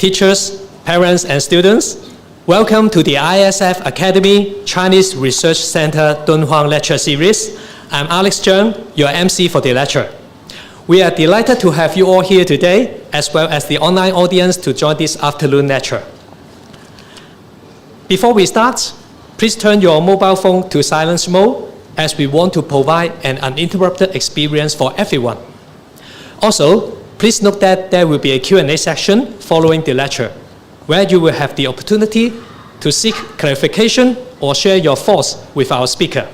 teachers, parents, and students. Welcome to the ISF Academy Chinese Research Center Dunhuang Lecture Series. I'm Alex Zheng, your MC for the lecture. We are delighted to have you all here today, as well as the online audience to join this afternoon lecture. Before we start, please turn your mobile phone to silence mode, as we want to provide an uninterrupted experience for everyone. Also, please note that there will be a Q&A section following the lecture, where you will have the opportunity to seek clarification or share your thoughts with our speaker.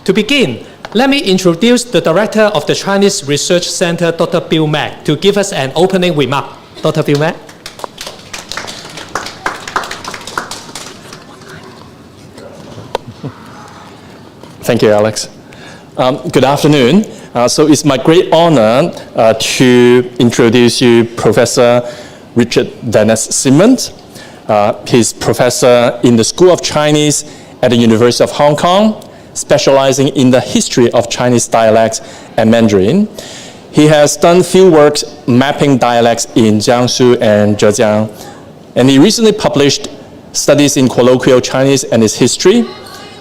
To begin, let me introduce the director of the Chinese Research Center, Dr. Bill Mack, to give us an opening remark. Dr. Bill Mack. Thank you, Alex. Good afternoon. So it's my great honor to introduce you Professor Richard Dennis Simmons. He's professor in the School of Chinese at the University of Hong Kong, specializing in the history of Chinese dialects and Mandarin. He has done field work mapping dialects in Jiangsu and Zhejiang, and he recently published studies in colloquial Chinese and its history,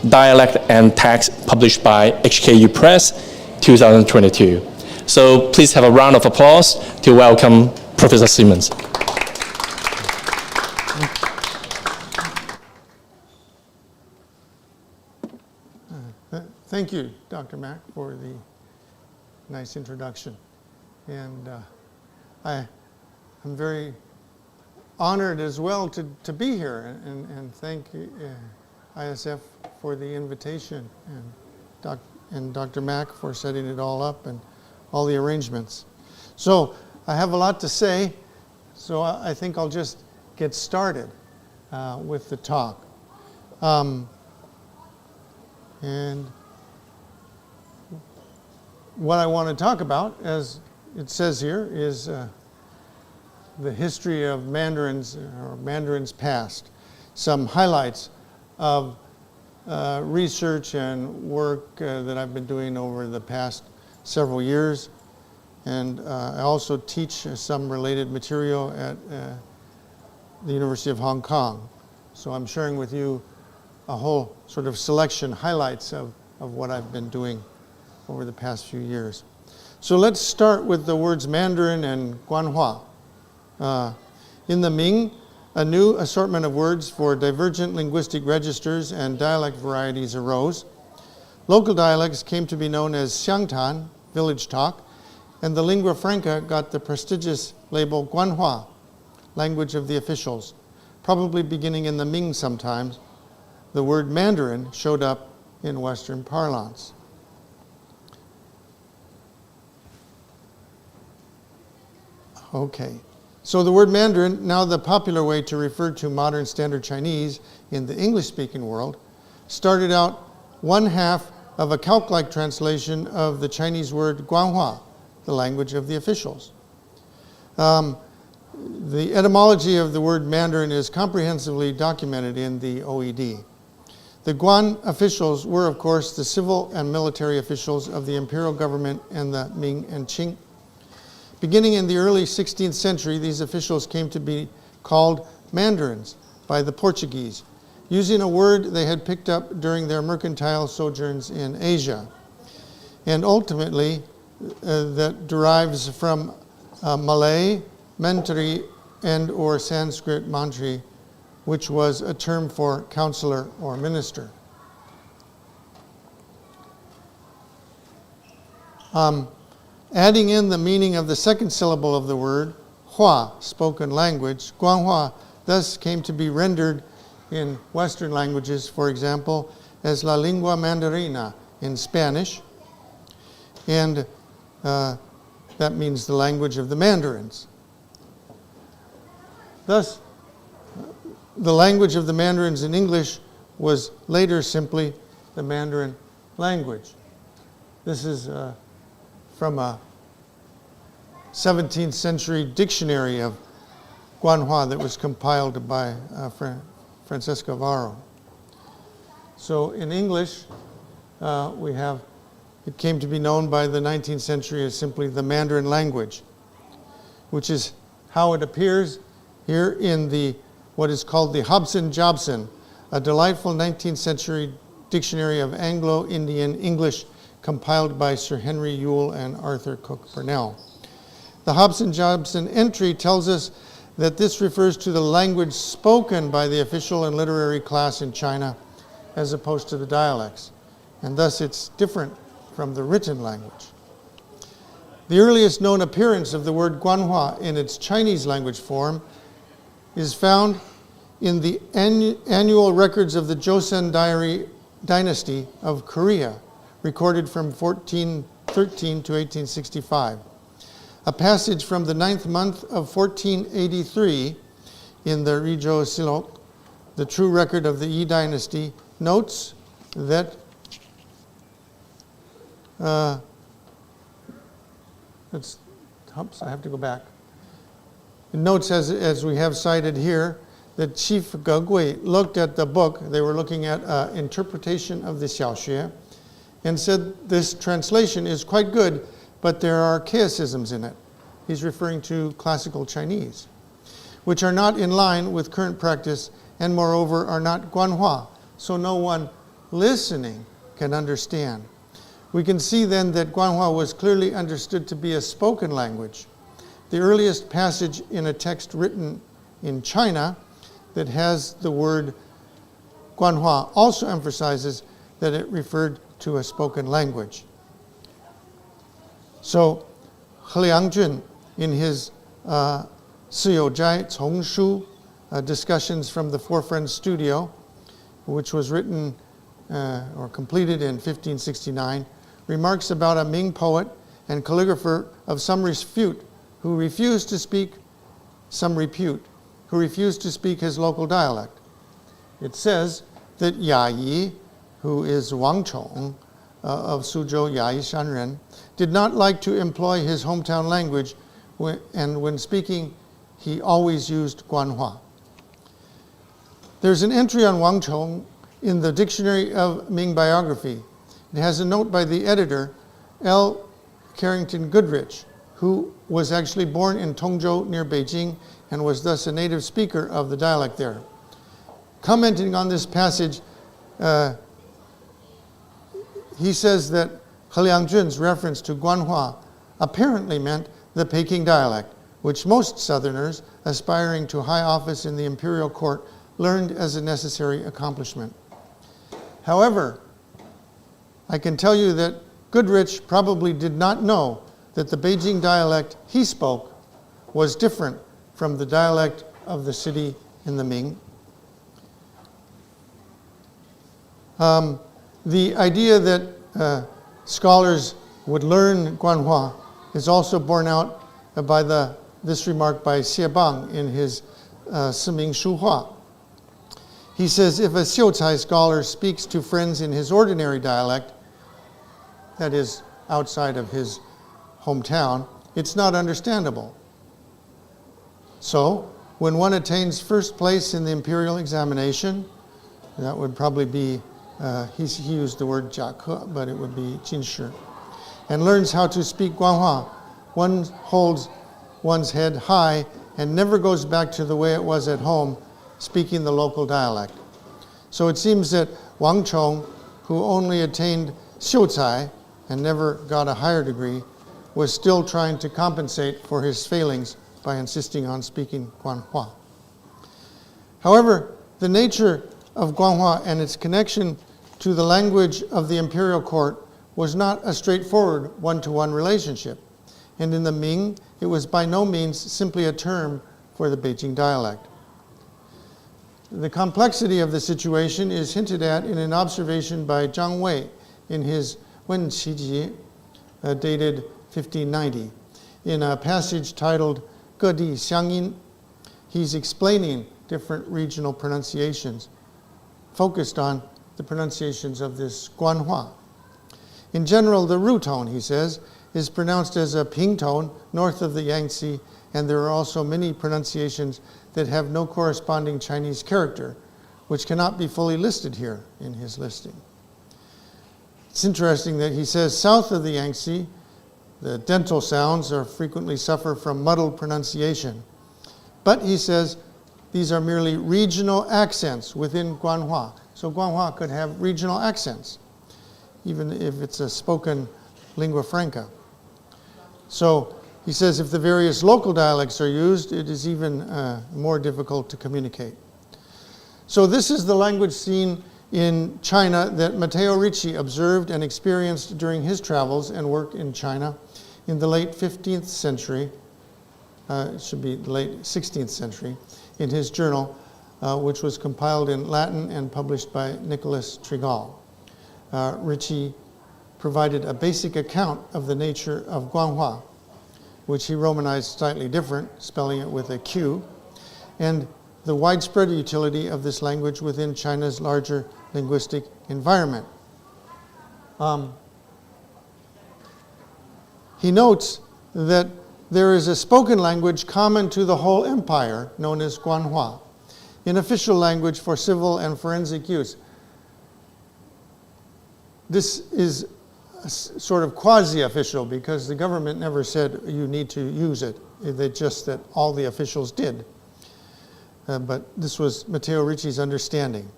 dialect and text, published by HKU Press, 2022. So please have a round of applause to welcome Professor Simmons. Thank you, Dr. Mack, for the nice introduction. And I'm very honored as well to be here and thank ISF for the invitation and Dr. Mack for setting it all up and all the arrangements. So I have a lot to say, so I think I'll just get started with the talk. And what I want to talk about, as it says here, is the history of Mandarins, or Mandarins past. Some highlights of research and work that I've been doing over the past several years. And I also teach some related material at the University of Hong Kong. So I'm sharing with you a whole sort of selection, highlights of what I've been doing over the past few years. So let's start with the words Mandarin and Guanhua. In the Ming, a new assortment of words for divergent linguistic registers and dialect varieties arose. Local dialects came to be known as Xiangtan, village talk, and the lingua franca got the prestigious label Guanhua, language of the officials. Probably beginning in the Ming sometimes, the word Mandarin showed up in Western parlance. Okay. So the word Mandarin, now the popular way to refer to modern Standard Chinese in the English-speaking world, started out one half of a calc-like translation of the Chinese word Guanhua, the language of the officials. The etymology of the word Mandarin is comprehensively documented in the OED. The Guan officials were, of course, the civil and military officials of the imperial government and the Ming and Qing. Beginning in the early 16th century, these officials came to be called Mandarins by the Portuguese, using a word they had picked up during their mercantile sojourns in Asia. And ultimately, that derives from Malay, Mentri, and or Sanskrit mantri, which was a term for counselor or minister. Adding in the meaning of the second syllable of the word, hua, spoken language, Guanhua thus came to be rendered in Western languages, for example, as la lengua mandarina in Spanish, and that means the language of the Mandarins. Thus, the language of the Mandarins in English was later simply the Mandarin language. This is from a 17th century dictionary of Guanhua that was compiled by Francesco Varro. So in English, it came to be known by the 19th century as simply the Mandarin language, which is how it appears here in what is called the Hobson-Jobson, a delightful 19th century dictionary of Anglo-Indian English compiled by Sir Henry Yule and Arthur Cook Burnell. The Hobson-Jobson entry tells us that this refers to the language spoken by the official and literary class in China as opposed to the dialects, and thus it's different from the written language. The earliest known appearance of the word Guanhua in its Chinese language form is found in the annual records of the Joseon dynasty of Korea, recorded from 1413 to 1865. A passage from the 9th month of 1483 in the Rizhou Silok, the true record of the Yi dynasty, notes that I have to go back. It notes, as we have cited here, that Chief Gegui looked at the book. They were looking at interpretation of the Xiaoxue and said this translation is quite good, but there are archaicisms in it. He's referring to classical Chinese, which are not in line with current practice and moreover are not Guanhua, so no one listening can understand. We can see then that Guanhua was clearly understood to be a spoken language. The earliest passage in a text written in China that has the word Guanhua also emphasizes that it referred to a spoken language. So, He Liangjun, in his Si You Zhai Cong Shu, Discussions from the Four Friends Studio, which was written or completed in 1569, remarks about a Ming poet and calligrapher of some repute who refused to speak his local dialect. It says that Ya Yi, who is Wang Chong of Suzhou Yayi Shanren, did not like to employ his hometown language, and when speaking, he always used Guanhua. There's an entry on Wang Chong in the Dictionary of Ming Biography. It has a note by the editor, L. Carrington Goodrich, who was actually born in Tongzhou near Beijing and was thus a native speaker of the dialect there. Commenting on this passage, he says that He Liangjun's reference to Guanhua apparently meant the Peking dialect, which most Southerners aspiring to high office in the imperial court learned as a necessary accomplishment. However, I can tell you that Goodrich probably did not know that the Beijing dialect he spoke was different from the dialect of the city in the Ming. The idea that scholars would learn Guanhua is also borne out by this remark by Xie Bang in his Siming Shuhua. He says, if a Xiucai scholar speaks to friends in his ordinary dialect, that is outside of his hometown, it's not understandable. So, when one attains first place in the imperial examination, that would probably be, he used the word jiake, but it would be jinshi, and learns how to speak Guanhua, one holds one's head high and never goes back to the way it was at home, speaking the local dialect. So it seems that Wang Chong, who only attained Xiucai and never got a higher degree, was still trying to compensate for his failings by insisting on speaking Guanhua. However, the nature of Guanhua and its connection to the language of the imperial court was not a straightforward one-to-one relationship, and in the Ming, it was by no means simply a term for the Beijing dialect. The complexity of the situation is hinted at in an observation by Zhang Wei in his Wen Qiji, dated 1590. In a passage titled Ge Di Xiangyin, he's explaining different regional pronunciations, focused on the pronunciations of this Guanhua. In general, the Ru tone, he says, is pronounced as a ping tone north of the Yangtze, and there are also many pronunciations that have no corresponding Chinese character, which cannot be fully listed here in his listing. It's interesting that he says south of the Yangtze, the dental sounds frequently suffer from muddled pronunciation, But he says these are merely regional accents within Guanhua. So Guanhua could have regional accents, even if it's a spoken lingua franca. So he says if the various local dialects are used, it is even more difficult to communicate. So this is the language scene in China that Matteo Ricci observed and experienced during his travels and work in China in the late 15th century, it should be the late 16th century, in his journal, which was compiled in Latin and published by Nicholas Trigal. Ricci provided a basic account of the nature of Guanhua, which he romanized slightly different, spelling it with a Q, and the widespread utility of this language within China's larger linguistic environment. He notes that there is a spoken language common to the whole empire, known as Guanhua, an official language for civil and forensic use. This is sort of quasi-official because the government never said you need to use it. It's just that all the officials did. But this was Matteo Ricci's understanding.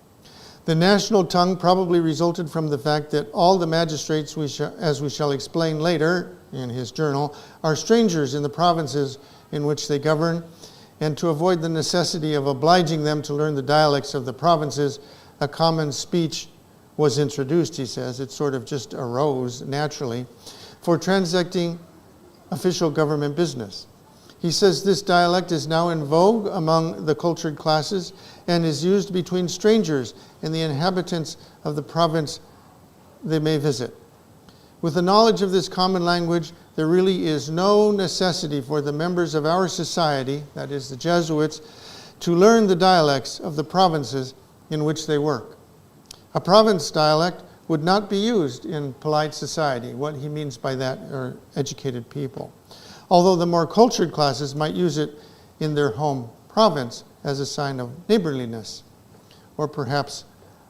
The national tongue probably resulted from the fact that all the magistrates, as we shall explain later in his journal, are strangers in the provinces in which they govern, and to avoid the necessity of obliging them to learn the dialects of the provinces, a common speech was introduced, he says. It sort of just arose naturally for transacting official government business. He says this dialect is now in vogue among the cultured classes and is used between strangers and the inhabitants of the province they may visit. With the knowledge of this common language, there really is no necessity for the members of our society, that is the Jesuits, to learn the dialects of the provinces in which they work. A province dialect would not be used in polite society. What he means by that are educated people. Although the more cultured classes might use it in their home province as a sign of neighborliness, or perhaps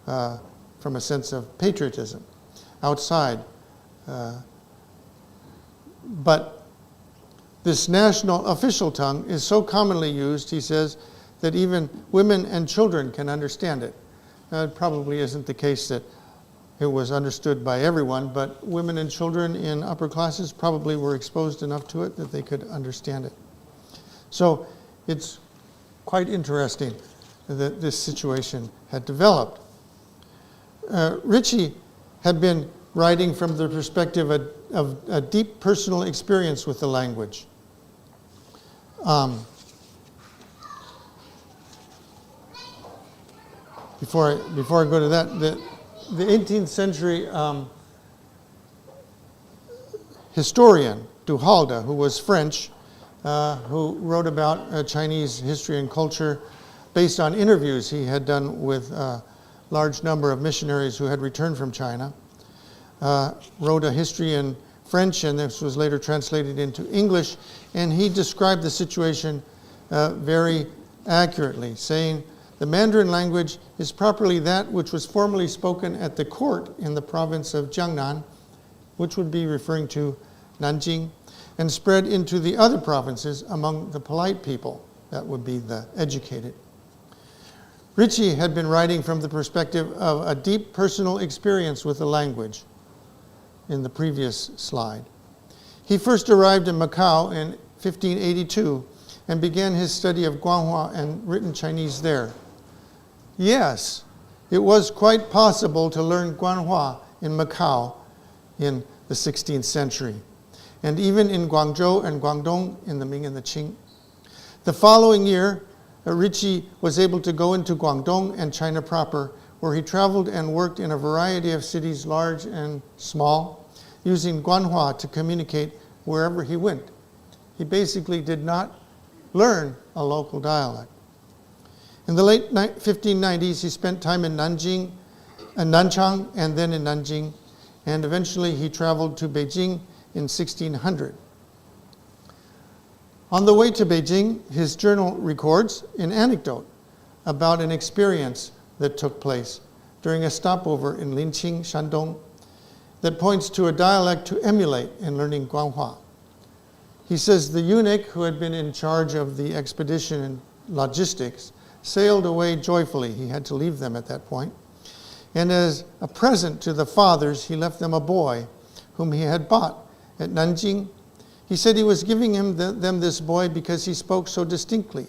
from a sense of patriotism outside. But this national official tongue is so commonly used, he says, that even women and children can understand it. It probably isn't the case that it was understood by everyone, but women and children in upper classes probably were exposed enough to it that they could understand it. So it's quite interesting that this situation had developed. Ricci had been writing from the perspective of a deep personal experience with the language. Before I go to that, the 18th century historian Du Halde, who was French, who wrote about Chinese history and culture based on interviews he had done with a large number of missionaries who had returned from China, wrote a history in French, and this was later translated into English, and he described the situation very accurately, saying, "The Mandarin language is properly that which was formerly spoken at the court in the province of Jiangnan," which would be referring to Nanjing, "and spread into the other provinces among the polite people," that would be the educated. Ricci had been writing from the perspective of a deep personal experience with the language in the previous slide. He first arrived in Macau in 1582 and began his study of Guanhua and written Chinese there. Yes, it was quite possible to learn Guanhua in Macau in the 16th century, and even in Guangzhou and Guangdong in the Ming and the Qing. The following year, Ricci was able to go into Guangdong and China proper, where he traveled and worked in a variety of cities, large and small, using Guanhua to communicate wherever he went. He basically did not learn a local dialect. In the late 1590s, he spent time in Nanchang, and then in Nanjing, and eventually he traveled to Beijing in 1600. On the way to Beijing, his journal records an anecdote about an experience that took place during a stopover in Linqing, Shandong, that points to a dialect to emulate in learning Guanhua. He says the eunuch who had been in charge of the expedition and logistics sailed away joyfully. He had to leave them at that point. And as a present to the fathers, he left them a boy whom he had bought at Nanjing. He said he was giving them this boy because he spoke so distinctly,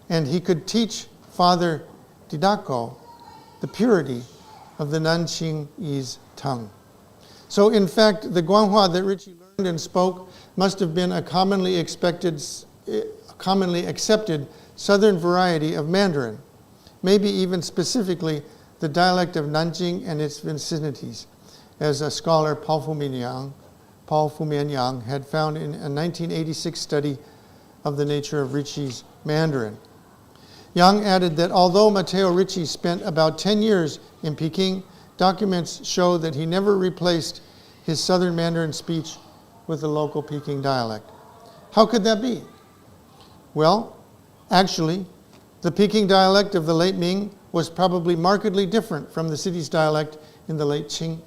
and he could teach Father Didako the purity of the Nanjingese tongue. So in fact, the Guanhua that Ritchie learned and spoke must have been a commonly accepted southern variety of Mandarin, maybe even specifically the dialect of Nanjing and its vicinities, as a scholar, Paul Fumian Yang, had found in a 1986 study of the nature of Ritchie's Mandarin. Yang added that although Matteo Ricci spent about 10 years in Peking, documents show that he never replaced his southern Mandarin speech with a local Peking dialect. How could that be? Well, actually, the Peking dialect of the late Ming was probably markedly different from the city's dialect in the late Qing.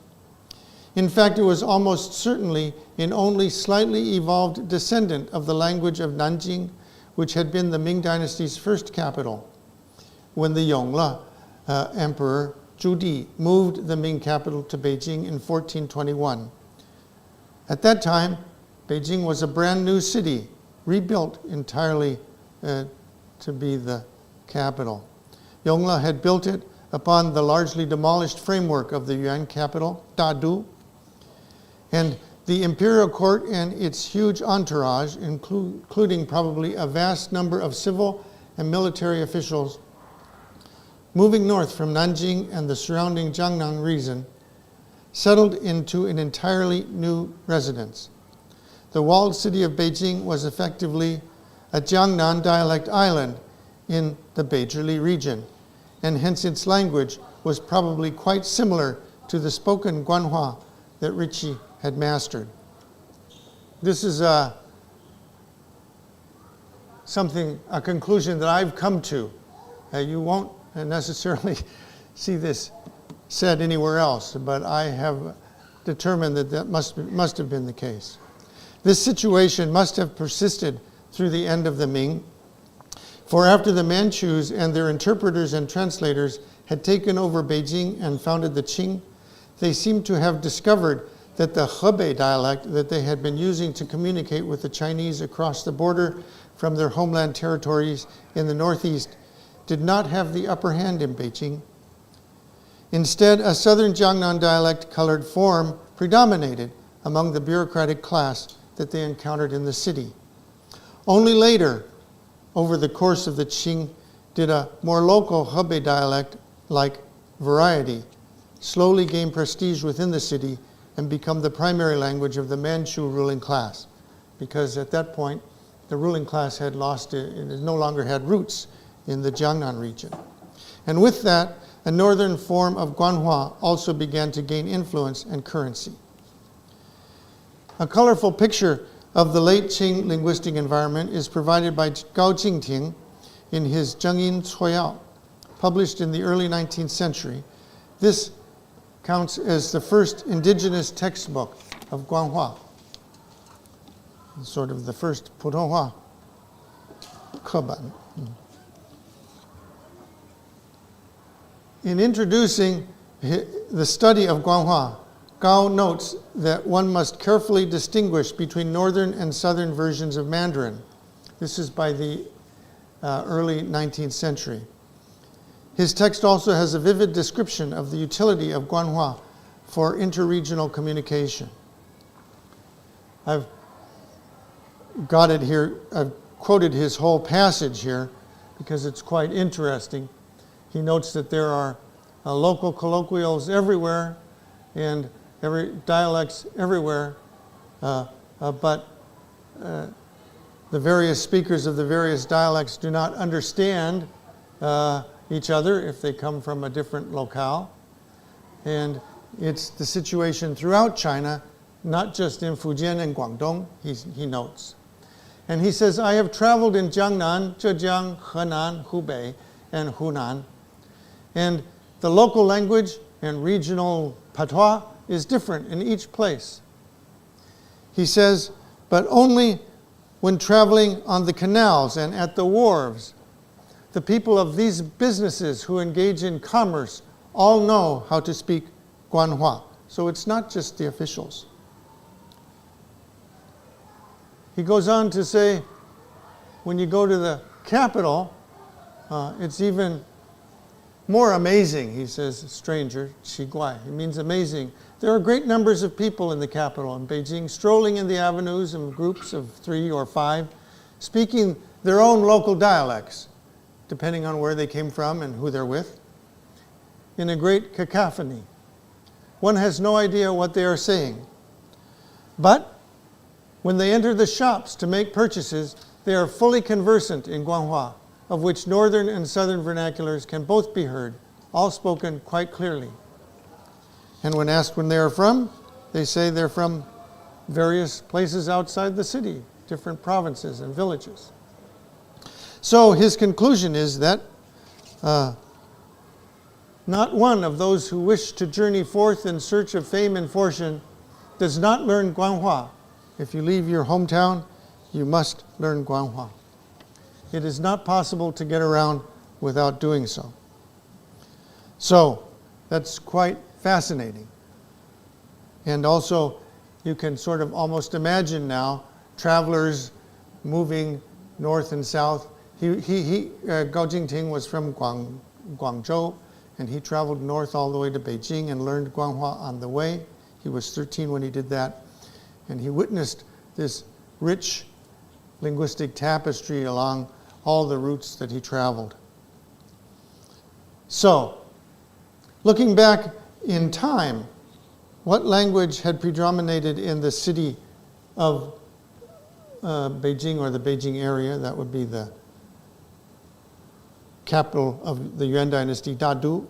In fact, it was almost certainly an only slightly evolved descendant of the language of Nanjing, which had been the Ming Dynasty's first capital, when the Yongle Emperor Zhu Di moved the Ming capital to Beijing in 1421. At that time, Beijing was a brand new city, rebuilt entirely to be the capital. Yongle had built it upon the largely demolished framework of the Yuan capital, Dadu, and the imperial court and its huge entourage, including probably a vast number of civil and military officials, moving north from Nanjing and the surrounding Jiangnan region, settled into an entirely new residence. The walled city of Beijing was effectively a Jiangnan dialect island in the Beizhili region, and hence its language was probably quite similar to the spoken Guanhua that Ritchie had mastered. This is a conclusion that I've come to. You won't necessarily see this said anywhere else, but I have determined that must have been the case. This situation must have persisted through the end of the Ming, for after the Manchus and their interpreters and translators had taken over Beijing and founded the Qing, they seem to have discovered that the Hebei dialect that they had been using to communicate with the Chinese across the border from their homeland territories in the northeast did not have the upper hand in Beijing. Instead, a southern Jiangnan dialect-colored form predominated among the bureaucratic class that they encountered in the city. Only later, over the course of the Qing, did a more local Hebei dialect-like variety slowly gain prestige within the city and become the primary language of the Manchu ruling class, because at that point, the ruling class had lost it and no longer had roots in the Jiangnan region. And with that, a northern form of Guanhua also began to gain influence and currency. A colorful picture of the late Qing linguistic environment is provided by Gao Jingting in his Zhengyin Cuoyao, published in the early 19th century. This counts as the first indigenous textbook of Guanhua, sort of the first Putonghua Keban. In introducing the study of Guanhua, Gao notes that one must carefully distinguish between northern and southern versions of Mandarin. This is by the early 19th century. His text also has a vivid description of the utility of Guanhua for interregional communication. I've got it here. I've quoted his whole passage here because it's quite interesting. He notes that there are local colloquials everywhere and dialects everywhere, but the various speakers of the various dialects do not understand each other if they come from a different locale. And it's the situation throughout China, not just in Fujian and Guangdong, he notes. And he says, I have traveled in Jiangnan, Zhejiang, Henan, Hubei, and Hunan. And the local language and regional patois is different in each place. He says, but only when traveling on the canals and at the wharves. The people of these businesses who engage in commerce all know how to speak Guanhua. So it's not just the officials. He goes on to say, when you go to the capital, it's even more amazing, he says, stranger, qi guai. It means amazing. There are great numbers of people in the capital in Beijing, strolling in the avenues in groups of 3 or 5, speaking their own local dialects, depending on where they came from and who they're with, in a great cacophony. One has no idea what they are saying. But when they enter the shops to make purchases, they are fully conversant in Guanhua, of which northern and southern vernaculars can both be heard, all spoken quite clearly. And when asked when they are from, they say they're from various places outside the city, different provinces and villages. So his conclusion is that not one of those who wish to journey forth in search of fame and fortune does not learn Guanhua. If you leave your hometown, you must learn Guanhua. It is not possible to get around without doing so. So that's quite fascinating. And also, you can sort of almost imagine now travelers moving north and south. Gao Jingting was from Guangzhou, and he traveled north all the way to Beijing and learned Guanhua on the way. He was 13 when he did that. And he witnessed this rich linguistic tapestry along all the routes that he traveled. So, looking back in time, what language had predominated in the city of Beijing, or the Beijing area? That would be the capital of the Yuan dynasty, Dadu.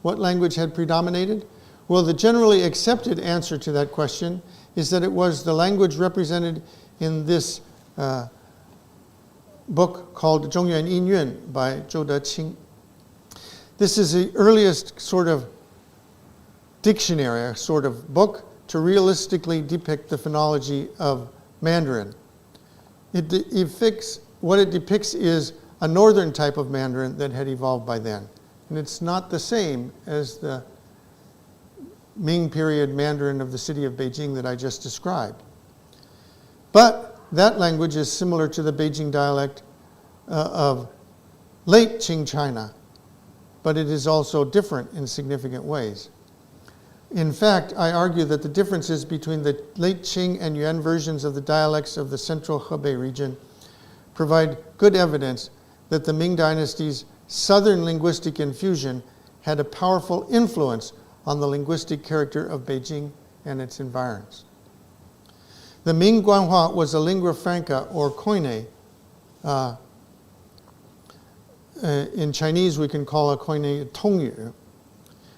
What language had predominated? Well, the generally accepted answer to that question is that it was the language represented in this book called Zhongyuan Yinyuan by Zhou Deqing. This is the earliest sort of dictionary, a sort of book to realistically depict the phonology of Mandarin. What it depicts is a northern type of Mandarin that had evolved by then. And it's not the same as the Ming period Mandarin of the city of Beijing that I just described. But that language is similar to the Beijing dialect of late Qing China, but it is also different in significant ways. In fact, I argue that the differences between the late Qing and Yuan versions of the dialects of the central Hebei region provide good evidence that the Ming dynasty's southern linguistic infusion had a powerful influence on the linguistic character of Beijing and its environs. The Ming Guanhua was a lingua franca, or koine. In Chinese, we can call a koine tongyu.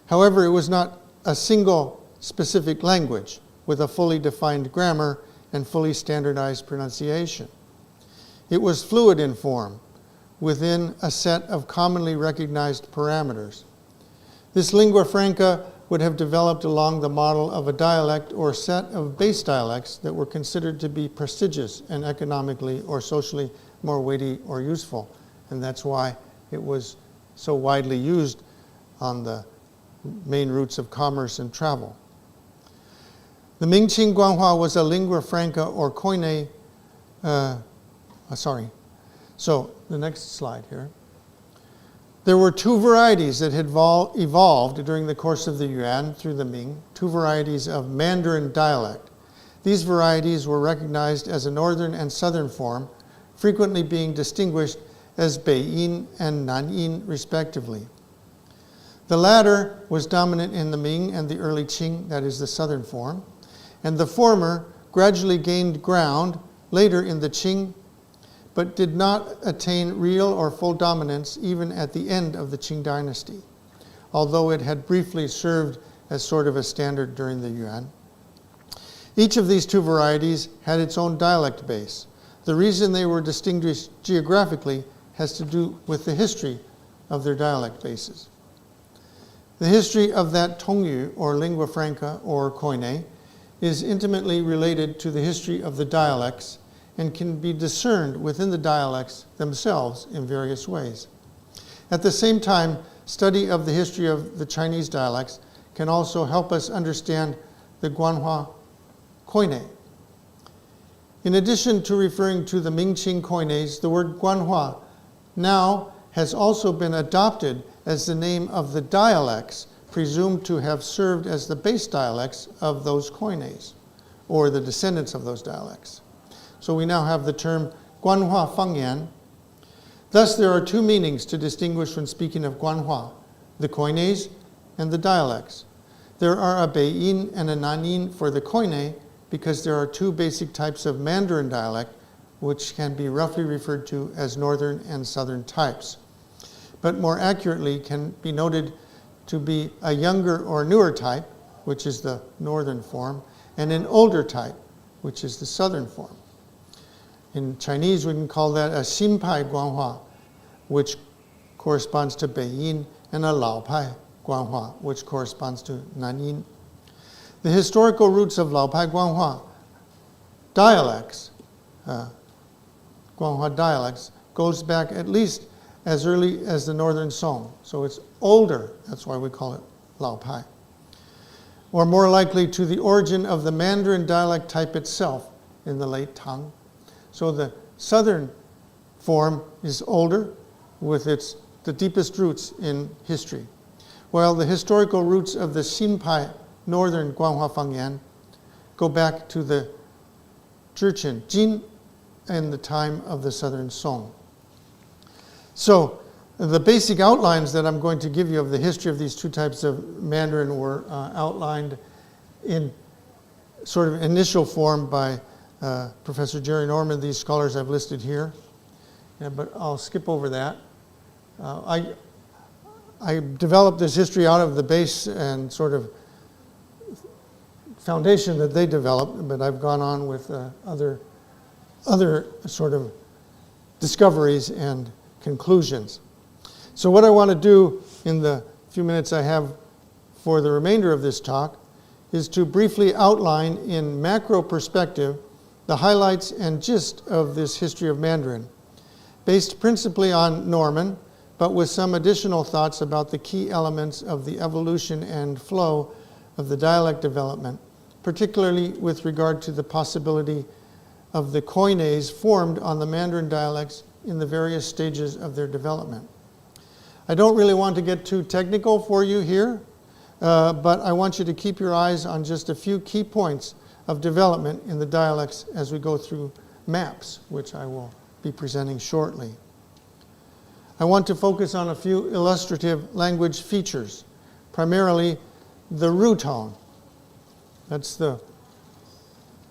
However, it was not a single specific language with a fully defined grammar and fully standardized pronunciation. It was fluid in form within a set of commonly recognized parameters. This lingua franca would have developed along the model of a dialect or set of base dialects that were considered to be prestigious and economically or socially more weighty or useful. And that's why it was so widely used on the main routes of commerce and travel. The Ming-Qing Guanhua was a lingua franca or koine. So the next slide here. There were two varieties that had evolved during the course of the Yuan through the Ming, two varieties of Mandarin dialect. These varieties were recognized as a northern and southern form, frequently being distinguished as Beiyin and Nanyin respectively. The latter was dominant in the Ming and the early Qing, that is the southern form, and the former gradually gained ground later in the Qing, but did not attain real or full dominance even at the end of the Qing dynasty, although it had briefly served as sort of a standard during the Yuan. Each of these two varieties had its own dialect base. The reason they were distinguished geographically has to do with the history of their dialect bases. The history of that tongyu, or lingua franca, or koine, is intimately related to the history of the dialects and can be discerned within the dialects themselves in various ways. At the same time, study of the history of the Chinese dialects can also help us understand the Guanhua Koine. In addition to referring to the Mingqing Koines, the word Guanhua now has also been adopted as the name of the dialects presumed to have served as the base dialects of those Koines, or the descendants of those dialects. So we now have the term Guanhua Fangyan. Thus, there are two meanings to distinguish when speaking of Guanhua, the Koines and the dialects. There are a Beiyin and a Nanyin for the Koine because there are two basic types of Mandarin dialect which can be roughly referred to as northern and southern types, but more accurately can be noted to be a younger or newer type, which is the northern form, and an older type, which is the southern form. In Chinese, we can call that a Xinpai Guanhua, which corresponds to Beiyin, and a Laopai Guanhua, which corresponds to Nanyin. The historical roots of Laopai Guanhua dialects, Guanhua dialects, goes back at least as early as the Northern Song. So it's older, that's why we call it Laopai. Or more likely to the origin of the Mandarin dialect type itself in the late Tang. So the southern form is older with the deepest roots in history, while the historical roots of the Xinpai northern Guanhua Fangyan go back to the Zhichen Jin and the time of the southern Song. So the basic outlines that I'm going to give you of the history of these two types of Mandarin were outlined in sort of initial form by Professor Jerry Norman, these scholars I've listed here. Yeah, but I'll skip over that. I developed this history out of the base and sort of foundation that they developed, but I've gone on with other sort of discoveries and conclusions. So what I want to do in the few minutes I have for the remainder of this talk is to briefly outline in macro perspective the highlights and gist of this history of Mandarin, based principally on Norman, but with some additional thoughts about the key elements of the evolution and flow of the dialect development, particularly with regard to the possibility of the Koines formed on the Mandarin dialects in the various stages of their development. I don't really want to get too technical for you here, but I want you to keep your eyes on just a few key points of development in the dialects as we go through maps, which I will be presenting shortly. I want to focus on a few illustrative language features, primarily the ru tone. That's the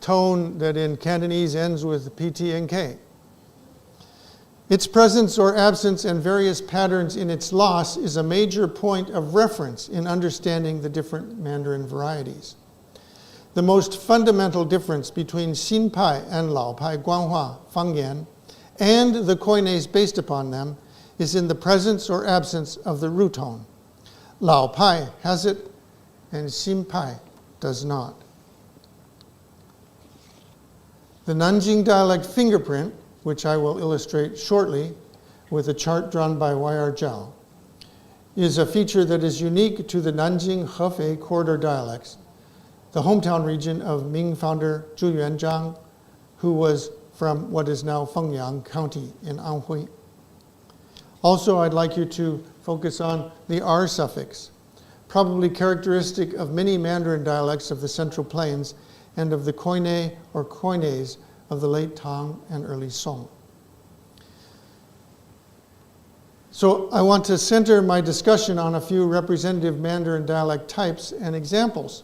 tone that in Cantonese ends with PT and K. Its presence or absence and various patterns in its loss is a major point of reference in understanding the different Mandarin varieties. The most fundamental difference between Xinpai and Laopai Guanhua Fangyan and the Koines based upon them is in the presence or absence of the ru tone. Laopai has it and Xinpai does not. The Nanjing dialect fingerprint, which I will illustrate shortly with a chart drawn by Y.R. Zhao, is a feature that is unique to the Nanjing-Hefei corridor dialects, the hometown region of Ming founder Zhu Yuanzhang, who was from what is now Fengyang County in Anhui. Also, I'd like you to focus on the R suffix, probably characteristic of many Mandarin dialects of the Central Plains and of the Koine or Koines of the late Tang and early Song. So I want to center my discussion on a few representative Mandarin dialect types and examples.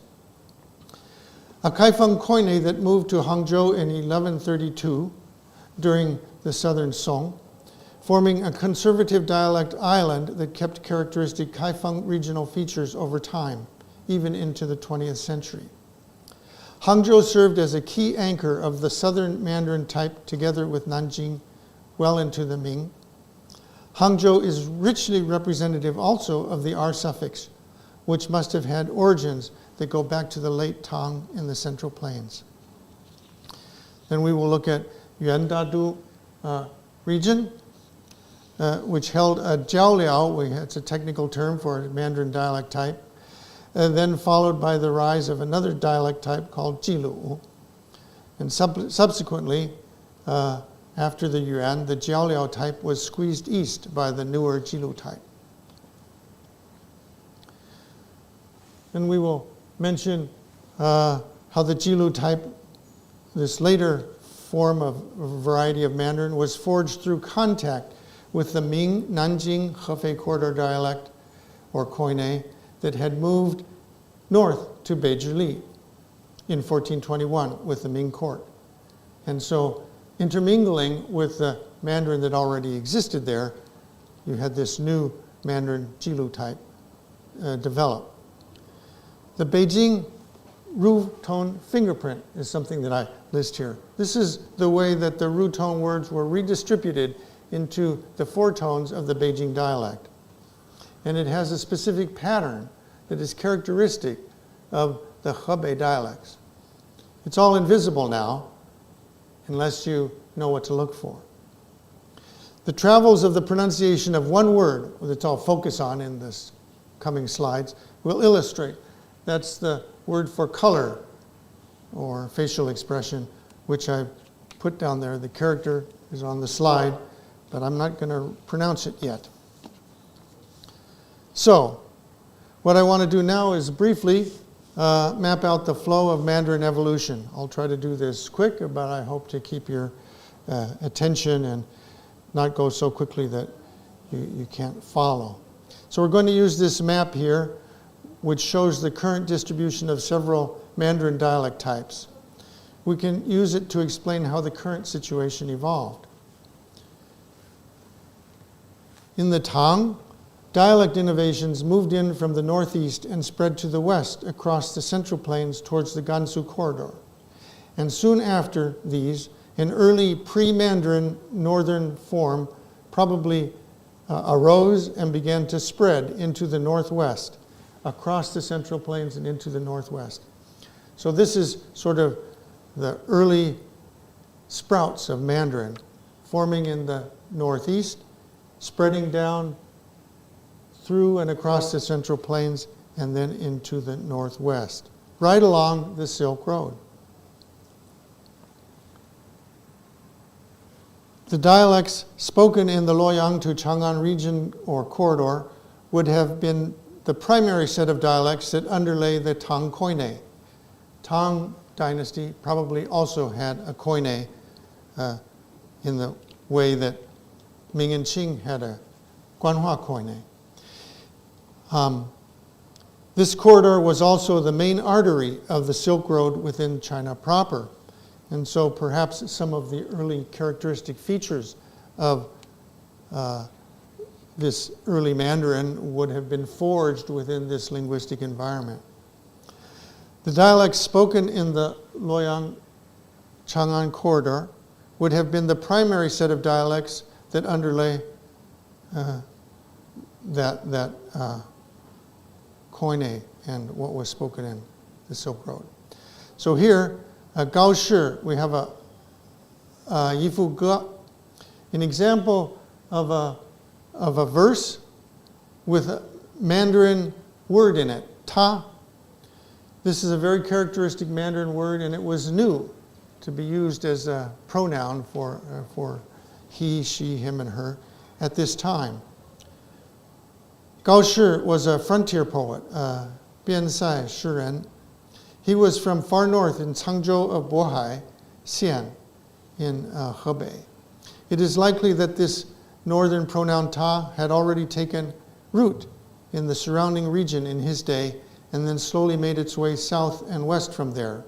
A Kaifeng Koine that moved to Hangzhou in 1132 during the Southern Song, forming a conservative dialect island that kept characteristic Kaifeng regional features over time, even into the 20th century. Hangzhou served as a key anchor of the Southern Mandarin type together with Nanjing well into the Ming. Hangzhou is richly representative also of the R suffix, which must have had origins that go back to the late Tang in the Central Plains. Then we will look at Yuandadu region, which held a jiaoliao, it's a technical term for a Mandarin dialect type, then followed by the rise of another dialect type called Jilu. And subsequently, after the Yuan, the jiaoliao type was squeezed east by the newer Jilu type. And we will mention how the Jilu type, this later form of variety of Mandarin, was forged through contact with the Ming Nanjing Hefei corridor dialect, or Koine, that had moved north to Beizhili in 1421 with the Ming court. And so, intermingling with the Mandarin that already existed there, you had this new Mandarin Jilu type develop. The Beijing Ru-tone fingerprint is something that I list here. This is the way that the Ru-tone words were redistributed into the four tones of the Beijing dialect. And it has a specific pattern that is characteristic of the Hebei dialects. It's all invisible now, unless you know what to look for. The travels of the pronunciation of one word, that I'll focus on in this coming slides, will illustrate. That's the word for color or facial expression, which I put down there. The character is on the slide, but I'm not going to pronounce it yet. So, what I want to do now is briefly map out the flow of Mandarin evolution. I'll try to do this quick, but I hope to keep your attention and not go so quickly that you can't follow. So we're going to use this map here, which shows the current distribution of several Mandarin dialect types. We can use it to explain how the current situation evolved. In the Tang, dialect innovations moved in from the northeast and spread to the west across the central plains towards the Gansu corridor. And soon after these, an early pre-Mandarin northern form probably arose and began to spread into the northwest, across the central plains and into the northwest. So this is sort of the early sprouts of Mandarin, forming in the northeast, spreading down through and across the central plains, and then into the northwest, right along the Silk Road. The dialects spoken in the Luoyang to Chang'an region or corridor would have been the primary set of dialects that underlay the Tang Koine. Tang dynasty probably also had a Koine in the way that Ming and Qing had a Guanhua Koine. This corridor was also the main artery of the Silk Road within China proper. And so perhaps some of the early characteristic features of this early Mandarin would have been forged within this linguistic environment. The dialects spoken in the Luoyang-Chang'an corridor would have been the primary set of dialects that underlay that Koine and what was spoken in the Silk Road. So here, Gao Shi, we have a Yifu Ge, an example of a verse with a Mandarin word in it, ta. This is a very characteristic Mandarin word, and it was new to be used as a pronoun for he, she, him, and her at this time. Gao Shi was a frontier poet, Biansai Shiren. He was from far north in Changzhou of Bohai, Xian, in Hebei. It is likely that this northern pronoun ta had already taken root in the surrounding region in his day and then slowly made its way south and west from there.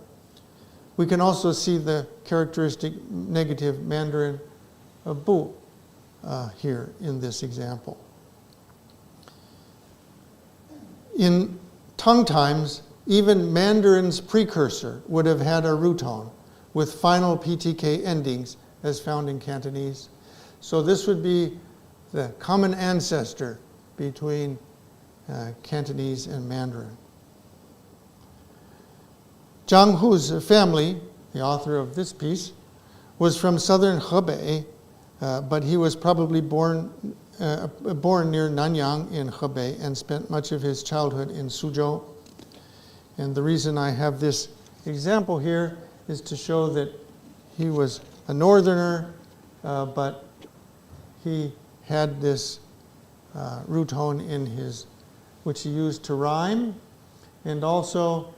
We can also see the characteristic negative Mandarin bu here in this example. In Tang times, even Mandarin's precursor would have had a Ru-tone with final PTK endings as found in Cantonese. So this would be the common ancestor between Cantonese and Mandarin. Zhang Hu's family, the author of this piece, was from southern Hebei, but he was probably born near Nanyang in Hebei and spent much of his childhood in Suzhou. And the reason I have this example here is to show that he was a northerner, but he had this root tone in his, which he used to rhyme, and also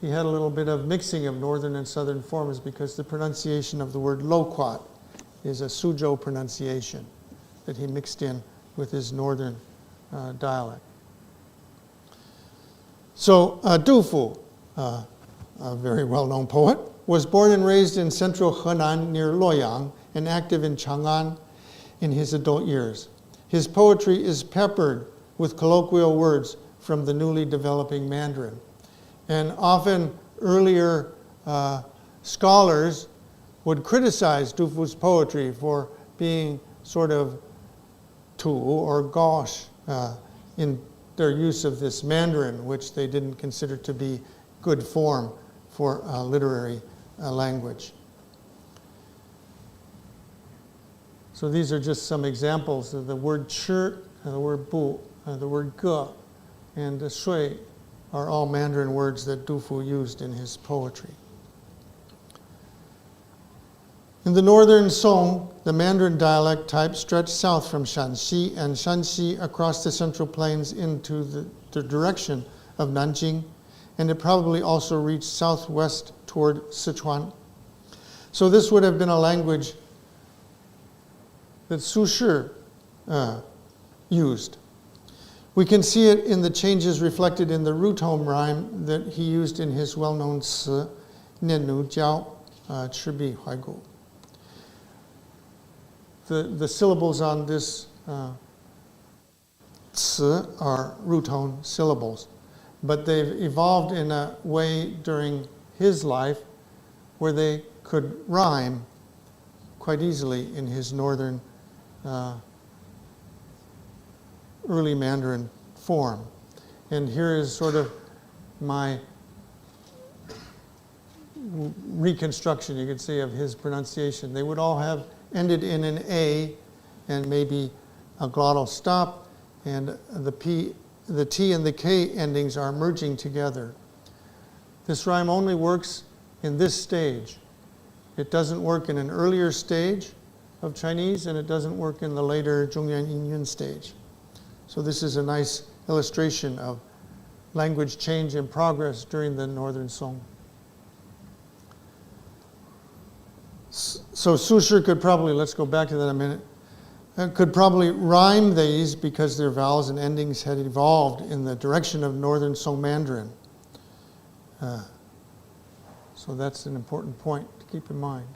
he had a little bit of mixing of northern and southern forms because the pronunciation of the word loquat is a Suzhou pronunciation that he mixed in with his northern dialect. So Du Fu, a very well-known poet, was born and raised in central Henan near Luoyang and active in Chang'an in his adult years. His poetry is peppered with colloquial words from the newly developing Mandarin. And often earlier scholars would criticize Du Fu's poetry for being sort of tu or gauche in their use of this Mandarin, which they didn't consider to be good form for literary language. So these are just some examples of the word chi, the word bu, the word ge, and shui are all Mandarin words that Du Fu used in his poetry. In the northern Song, the Mandarin dialect type stretched south from Shanxi and Shanxi across the Central Plains into the direction of Nanjing, and it probably also reached southwest toward Sichuan. So this would have been a language that Su Shi used. We can see it in the changes reflected in the root home rhyme that he used in his well-known ci, nian nu jiao, chi bi huai gu. The syllables on this ci are root tone syllables, but they've evolved in a way during his life where they could rhyme quite easily in his northern early Mandarin form. And here is sort of my reconstruction, you could say, of his pronunciation. They would all have ended in an A and maybe a glottal stop, and the P, the T and the K endings are merging together. This rhyme only works in this stage. It doesn't work in an earlier stage of Chinese, and it doesn't work in the later Zhongyuan Yingyun stage. So this is a nice illustration of language change and progress during the Northern Song. So Su Shi could probably, let's go back to that a minute, could probably rhyme these because their vowels and endings had evolved in the direction of Northern Song Mandarin. So that's an important point to keep in mind.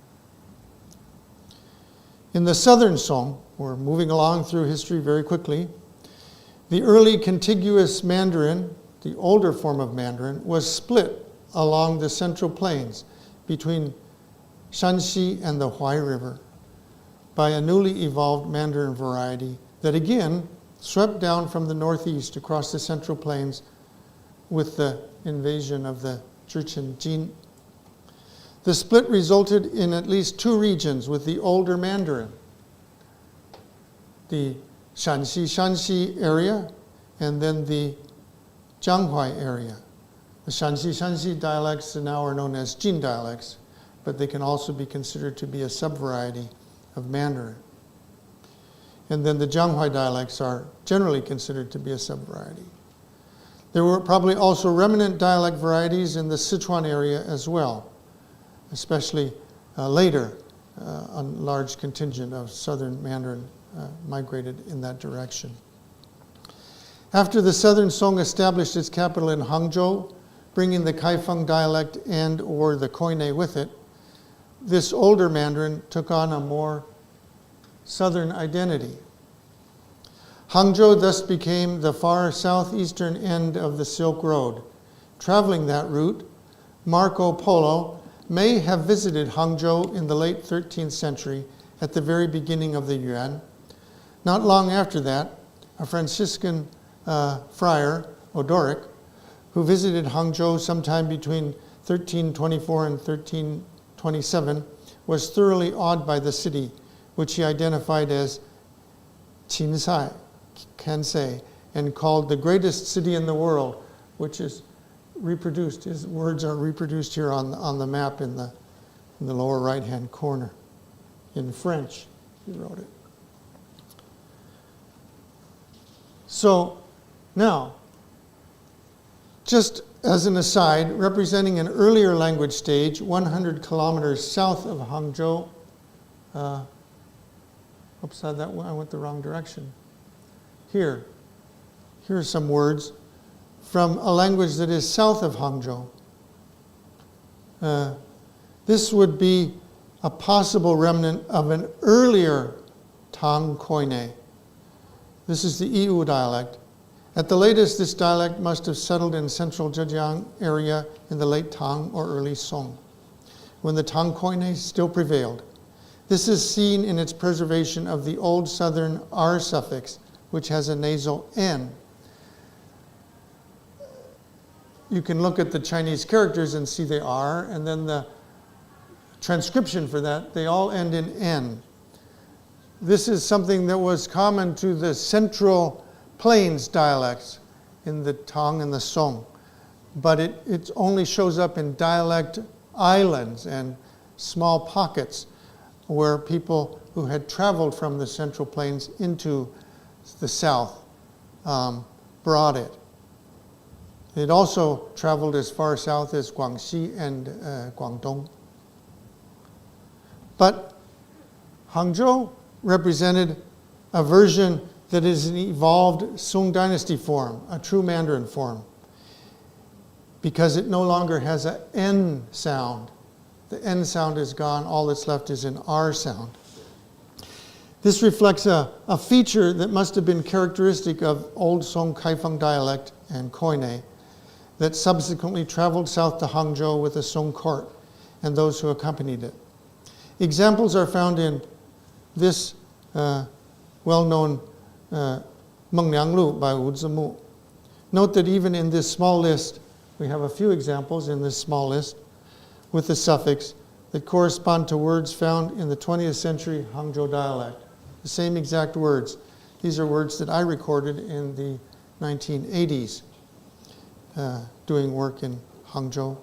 In the Southern Song, we're moving along through history very quickly, the early contiguous Mandarin, the older form of Mandarin, was split along the Central Plains between Shanxi and the Huai River by a newly evolved Mandarin variety that again swept down from the northeast across the Central Plains with the invasion of the Zhichen Jin. The split resulted in at least two regions with the older Mandarin, the Shanxi area and then the Jianghuai area. The Shanxi dialects now are known as Jin dialects, but they can also be considered to be a subvariety of Mandarin. And then the Jianghuai dialects are generally considered to be a subvariety. There were probably also remnant dialect varieties in the Sichuan area as well, especially later, a large contingent of southern Mandarin migrated in that direction. After the Southern Song established its capital in Hangzhou, bringing the Kaifeng dialect and or the Koine with it, this older Mandarin took on a more southern identity. Hangzhou thus became the far southeastern end of the Silk Road. Traveling that route, Marco Polo may have visited Hangzhou in the late 13th century at the very beginning of the Yuan. Not long after that, a Franciscan friar, Odoric, who visited Hangzhou sometime between 1324 and 1327, was thoroughly awed by the city, which he identified as Qinsai, Kansei, and called the greatest city in the world, which is reproduced. His words are reproduced here on the map in the lower right-hand corner. In French, he wrote it. So now, just as an aside, representing an earlier language stage, 100 kilometers south of Hangzhou, oops, I went the wrong direction. Here are some words from a language that is south of Hangzhou. This would be a possible remnant of an earlier Tang Koine. This is the Yiwu dialect. At the latest, this dialect must have settled in central Zhejiang area in the late Tang or early Song, when the Tang Koine still prevailed. This is seen in its preservation of the old southern R suffix, which has a nasal N. You can look at the Chinese characters and see the R, and then the transcription for that, they all end in N. This is something that was common to the Central Plains dialects in the Tang and the Song, but it only shows up in dialect islands and small pockets where people who had traveled from the Central Plains into the south brought it. It also traveled as far south as Guangxi and Guangdong. But Hangzhou represented a version that is an evolved Song Dynasty form, a true Mandarin form, because it no longer has an N sound. The N sound is gone, all that's left is an R sound. This reflects a feature that must have been characteristic of Old Song Kaifeng dialect and Koine that subsequently traveled south to Hangzhou with the Song court and those who accompanied it. Examples are found in this well-known Mengliang Lu by Wu Zimu. Note that even in this small list, we have a few examples in this small list with the suffix that correspond to words found in the 20th century Hangzhou dialect. The same exact words. These are words that I recorded in the 1980s doing work in Hangzhou.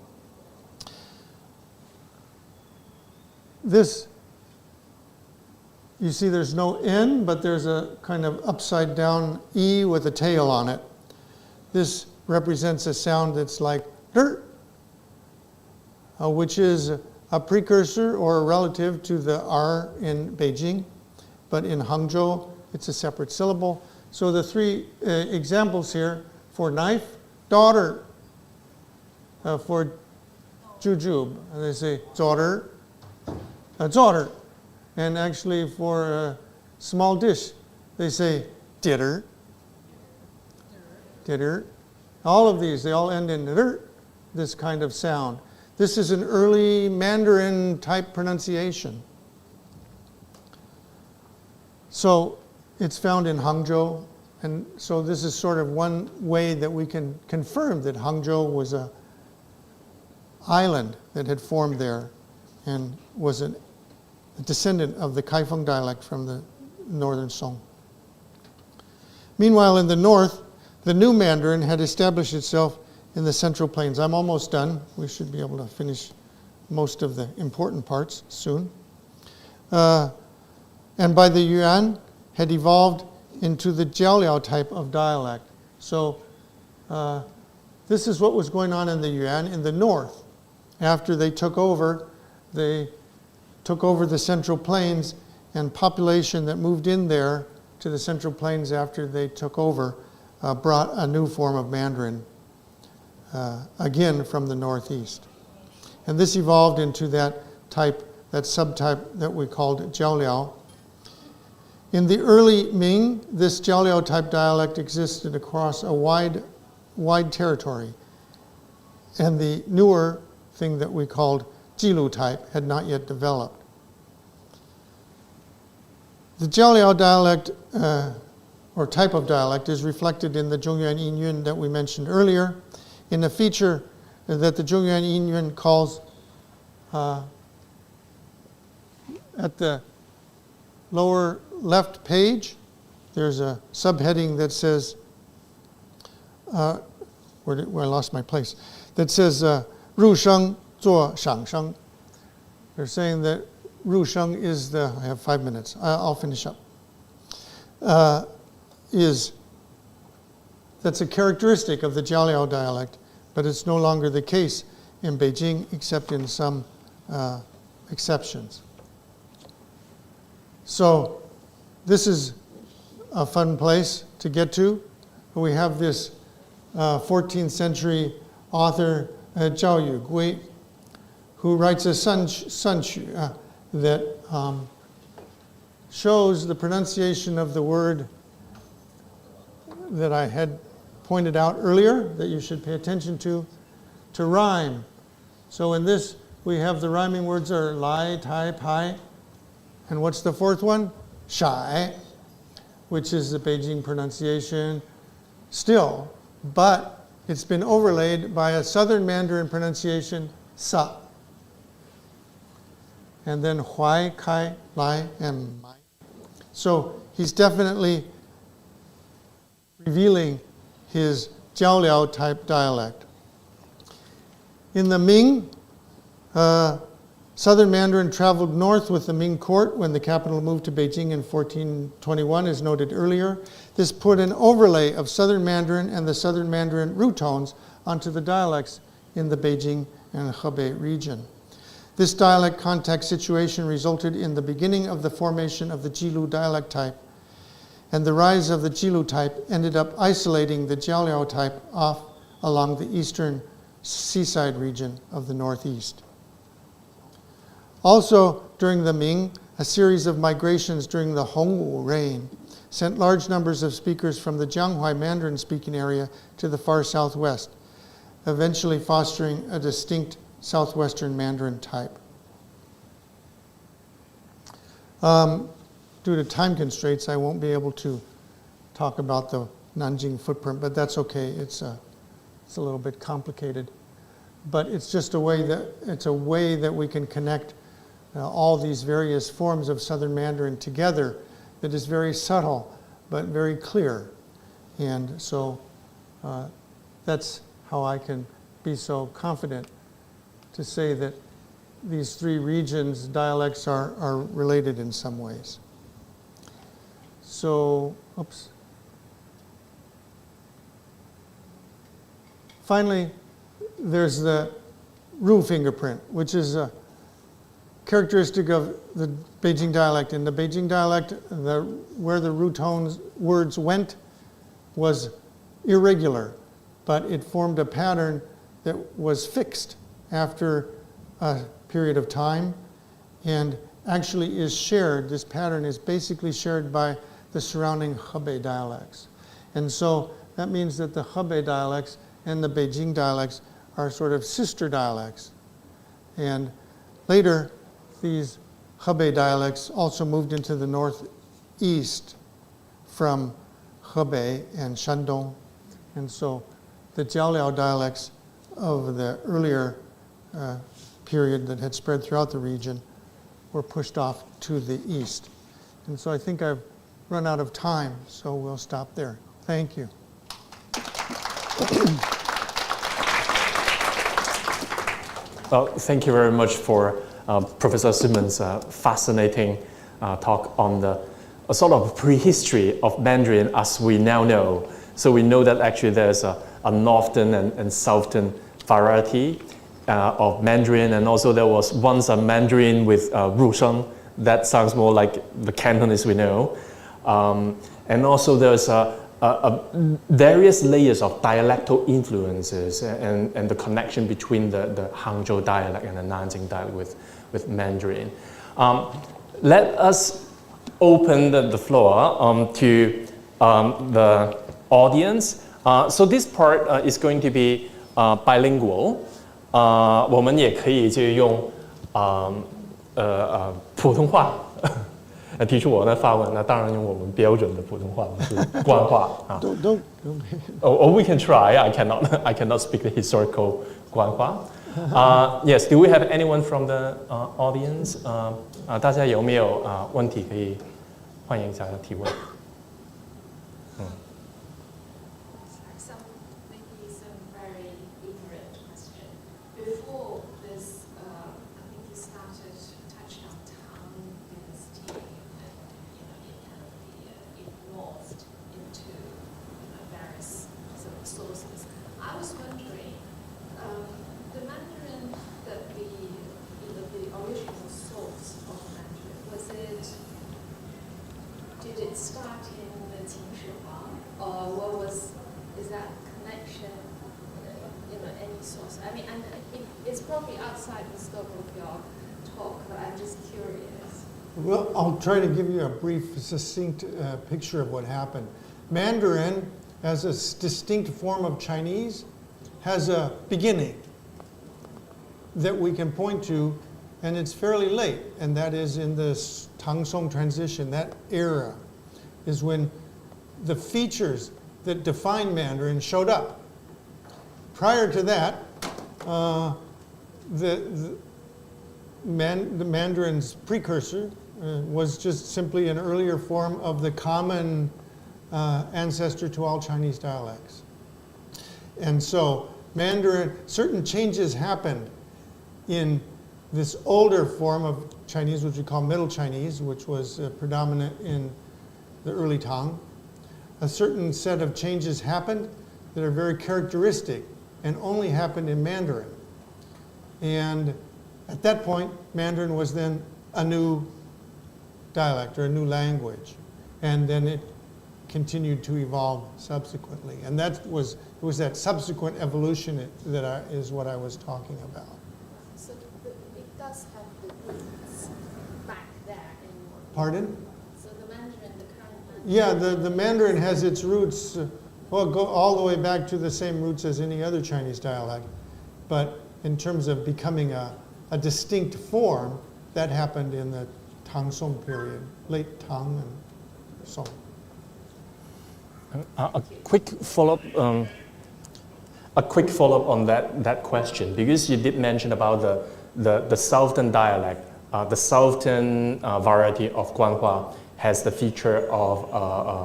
This, you see there's no N, but there's a kind of upside down E with a tail on it. This represents a sound that's like dirt, which is a precursor or a relative to the R in Beijing, but in Hangzhou it's a separate syllable. So the three examples here for knife, daughter, for jujube, and they say daughter, daughter. And actually for a small dish, they say ditter, ditter. All of these, they all end in dirt, this kind of sound. This is an early Mandarin type pronunciation. So it's found in Hangzhou, and so this is sort of one way that we can confirm that Hangzhou was an island that had formed there and was a descendant of the Kaifeng dialect from the northern Song. Meanwhile, in the north, the new Mandarin had established itself in the Central Plains. I'm almost done. We should be able to finish most of the important parts soon. And by the Yuan, had evolved into the Jiaoliao type of dialect. So this is what was going on in the Yuan in the north. After they took over the Central Plains, and population that moved in there to the Central Plains after they took over brought a new form of Mandarin, again from the northeast. And this evolved into that type, that subtype that we called Jiaoliao. In the early Ming, this Jiaoliao type dialect existed across a wide territory. And the newer thing that we called Jilu type had not yet developed. The Jiaoliao dialect, or type of dialect, is reflected in the Zhongyuan Yinyun that we mentioned earlier, in a feature that the Zhongyuan Yinyun calls at the lower left page, there's a subheading that says, where I lost my place, that says, 入声做赏声. They're saying that 入声 is the, I have 5 minutes, I'll finish up, that's a characteristic of the Jiaoliao dialect, but it's no longer the case in Beijing except in some exceptions. So this is a fun place to get to. We have this 14th century author, Zhao Yugui, who writes a sanqu that shows the pronunciation of the word that I had pointed out earlier that you should pay attention to rhyme. So in this, we have the rhyming words are lai, tai, pai. And what's the fourth one? Shai, which is the Beijing pronunciation still, but it's been overlaid by a Southern Mandarin pronunciation, sa. And then huai, kai, lai, and mai. So he's definitely revealing his Jiaoliao type dialect. In the Ming, Southern Mandarin traveled north with the Ming court when the capital moved to Beijing in 1421, as noted earlier. This put an overlay of Southern Mandarin and the Southern Mandarin root tones onto the dialects in the Beijing and Hebei region. This dialect context situation resulted in the beginning of the formation of the Jilu dialect type, and the rise of the Jilu type ended up isolating the Jiaoliao type off along the eastern seaside region of the northeast. Also, during the Ming, a series of migrations during the Hongwu reign sent large numbers of speakers from the Jianghuai Mandarin-speaking area to the far southwest, eventually fostering a distinct southwestern Mandarin type. Due to time constraints, I won't be able to talk about the Nanjing footprint, but that's okay. It's a little bit complicated, but it's just a way that we can connect all these various forms of Southern Mandarin together that is very subtle but very clear. And so that's how I can be so confident to say that these three regions' dialects are related in some ways. So, oops. Finally, there's the Ru fingerprint, which is a characteristic of the Beijing dialect. In the Beijing dialect, where the Ru tones words went was irregular, but it formed a pattern that was fixed after a period of time and actually is shared. This pattern is basically shared by the surrounding Hebei dialects. And so that means that the Hebei dialects and the Beijing dialects are sort of sister dialects. And later, these Hebei dialects also moved into the northeast from Hebei and Shandong. And so the Jiaoliao dialects of the earlier period that had spread throughout the region were pushed off to the east. And so I think I've run out of time, so we'll stop there. Thank you. Well, thank you very much for Professor Simon's fascinating talk on the sort of prehistory of Mandarin as we now know. So we know that actually there's a northern and southern variety of Mandarin, and also there was once a Mandarin with Rusheng. That sounds more like the Cantonese we know. And also there's various layers of dialectal influences and the connection between the Hangzhou dialect and the Nanjing dialect with Mandarin. Let us open the floor to the audience. So this part is going to be bilingual. 我们也可以就用普通话提出我的发问，那当然用我们标准的普通话，不是官话啊。Don't. Or we can try. I cannot speak the historical 官话。Yes, do we have anyone from the audience? 大家有没有问题可以欢迎大家提问。Some very ignorant question. Before this, I think you started touching on Tang Dynasty, and it morphed into various sort of sources. I was wondering, the Mandarin that the original source of Mandarin, did it start in the Qingshihua, or is that connection, any source? I mean, and it's probably outside the scope of your talk, but I'm just curious. Well, I'll try to give you a brief, succinct picture of what happened. Mandarin, as a distinct form of Chinese, has a beginning that we can point to, and it's fairly late, and that is in the Tang Song transition. That era is when the features that define Mandarin showed up. Prior to that, the Mandarin's precursor was just simply an earlier form of the common ancestor to all Chinese dialects. And so Mandarin, certain changes happened in this older form of Chinese, which we call Middle Chinese, which was predominant in the early Tang. A certain set of changes happened that are very characteristic and only happened in Mandarin. And at that point, Mandarin was then a new dialect or a new language. And then it continued to evolve subsequently. And that was, it was that subsequent evolution that is what I was talking about. So it does have the roots back there in. Pardon? So the Mandarin, the current Mandarin. Yeah, the Mandarin has its roots, go all the way back to the same roots as any other Chinese dialect. But in terms of becoming a distinct form, that happened in the Tang Song period, late Tang and Song. A quick follow-up on that question, because you did mention about the southern dialect, the southern variety of Guanhua has the feature of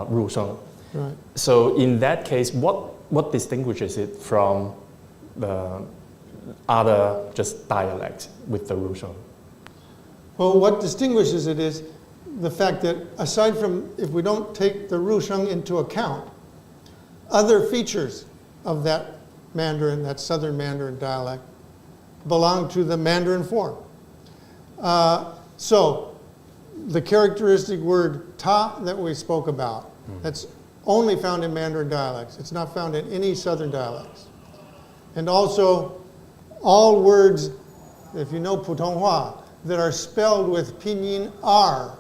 Rusheng. Right. So in that case, what distinguishes it from the other just dialects with the Rusheng? Well, what distinguishes it is the fact that aside from, if we don't take the Rusheng into account, other features of that Mandarin, that southern Mandarin dialect, belong to the Mandarin form. So the characteristic word ta that we spoke about, that's only found in Mandarin dialects. It's not found in any southern dialects. And also all words, if you know Putonghua, that are spelled with pinyin R,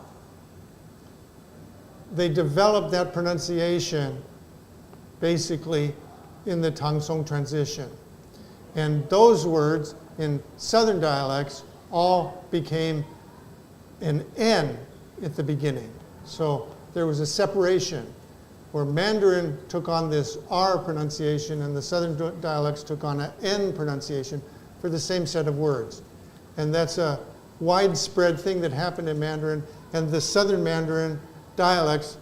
they developed that pronunciation basically in the Tang Song transition. And those words in southern dialects all became an N at the beginning. So there was a separation where Mandarin took on this R pronunciation and the southern dialects took on an N pronunciation for the same set of words. And that's a widespread thing that happened in Mandarin, and the southern Mandarin dialects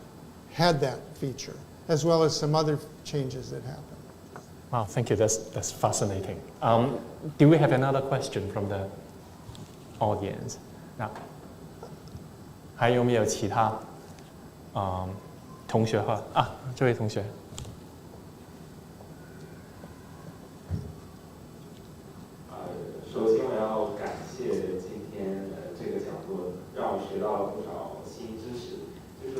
had that feature, as well as some other changes that happened. Wow, thank you. That's fascinating. Do we have another question from the audience? Now, 还有没有其他同学哈啊？这位同学。首先我要感谢今天这个讲座，让我学到了不少新知识。就是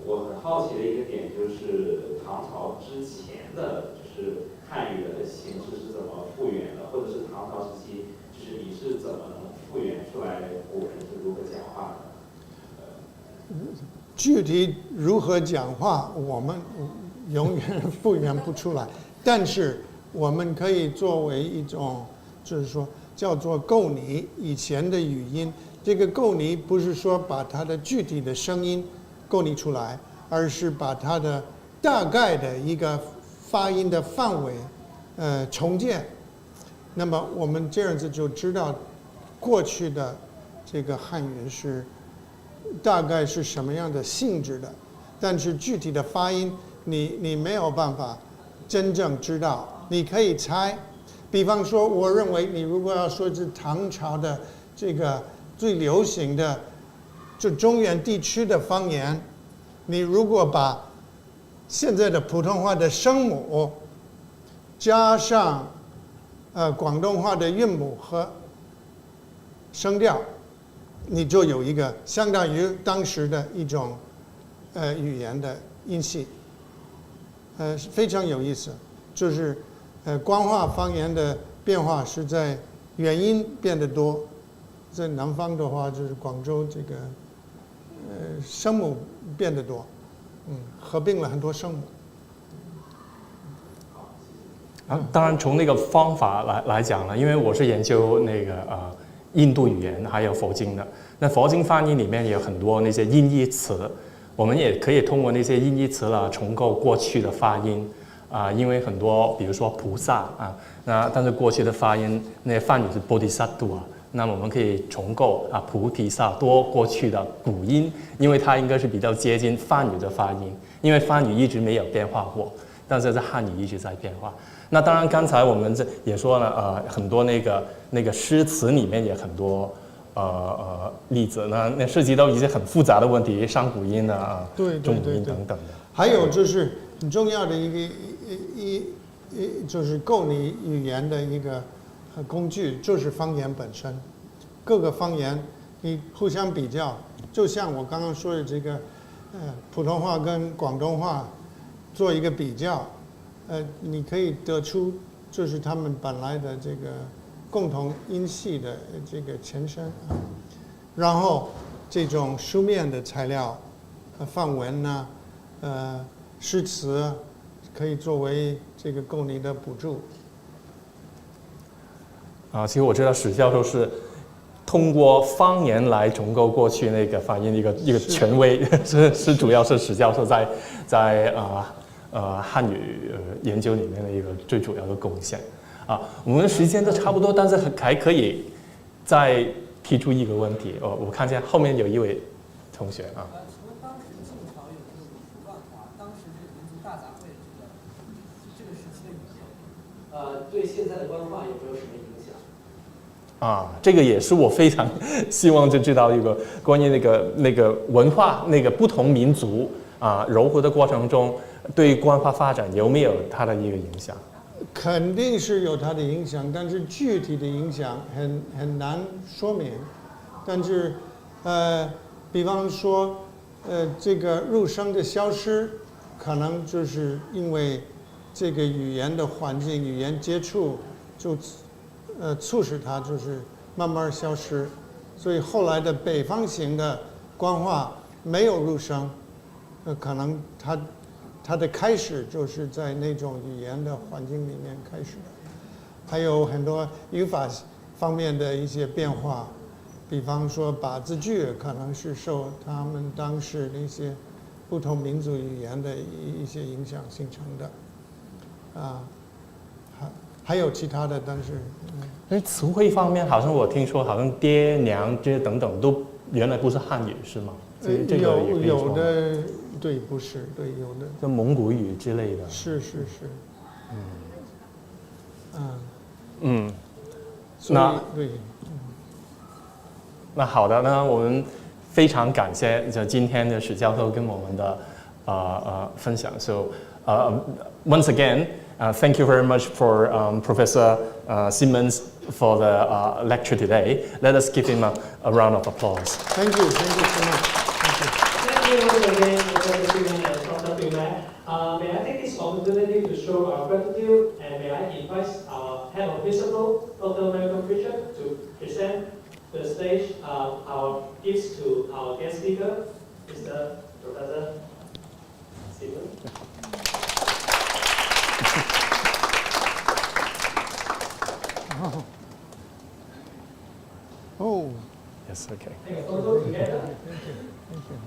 我很好奇的一个点，就是唐朝之前的，就是汉语的形式是怎么复原的，或者是唐朝时期，就是你是怎么能复原出来古人是如何讲话的？具体如何讲话，我们永远复原不出来。但是我们可以作为一种，就是说叫做构拟以前的语音。这个构拟不是说把它的具体的声音构拟出来，而是把它的大概的一个发音的范围重建。那么我们这样子就知道过去的这个汉语是大概是什么样的性质的，但是具体的发音你没有办法真正知道，你可以猜。比方说，我认为你如果要说是唐朝的这个最流行的就中原地区的方言，你如果把现在的普通话的声母加上广东话的韵母和声调，你就有一个相当于当时的一种语言的音系，非常有意思。就是官话方言的变化是在元音变得多，在南方的话就是广州这个声母变得多，合并了很多声母。当然从那个方法来讲呢，因为我是研究那个印度语言还有佛经的，那佛经翻译里面也有很多那些音译词，我们也可以通过那些音译词了重构过去的发音因为很多比如说菩萨但是过去的发音那些梵语是 bodhisattva 那么我们可以重构菩提萨多过去的古音，因为它应该是比较接近梵语的发音，因为梵语一直没有变化过，但是在汉语一直在变化。那当然，刚才我们也说了，很多那个诗词里面也很多例子，那涉及到一些很复杂的问题，上古音对中古音等等的。还有就是很重要的就是构拟语言的一个工具，就是方言本身。各个方言你互相比较，就像我刚刚说的这个普通话跟广东话做一个比较。你可以得出就是他们本来的这个共同音系的这个前身然后这种书面的材料，范文呐，诗词，可以作为这个构拟的补助。其实我知道史教授是通过方言来重构过去那个发音的一个权威，是主要是史教授在汉语研究里面的一个最主要的贡献我们时间都差不多，但是还可以再提出一个问题我看见后面有一位同学请问当时晋朝有这个五胡乱华，当时这个民族大杂烩这个时期的语言对现在的官话有没有什么影响？这个也是我非常希望就知道一个关于那个文化那个不同民族糅合的过程中。对官话发展有没有它的一个影响？肯定是有它的影响，但是具体的影响很难说明。但是，比方说，这个入声的消失，可能就是因为这个语言的环境、语言接触，就促使它就是慢慢消失。所以后来的北方型的官话没有入声，可能它的开始就是在那种语言的环境里面开始的，还有很多语法方面的一些变化，比方说把字句可能是受他们当时那些不同民族语言的一些影响形成的，还有其他的，但是词汇方面，好像我听说，好像爹娘这些等等都原来不是汉语是吗？有的。对，不是，对，有的。像蒙古语之类的。是。那好的，那我们非常感谢今天的史教授跟我们的分享。So once again, thank you very much for Professor Simmons for the lecture today. Let us give him a round of applause. Thank you so much. Thank you once again, Professor Freeman and Dr. Freeman. May I take this opportunity to show our gratitude, and may I invite our head of principal, Dr. Malcolm Richard, to present the stage our gifts to our guest speaker, Mr. Professor Stephen. Oh. Yes, okay. Take a photo together. Thank you.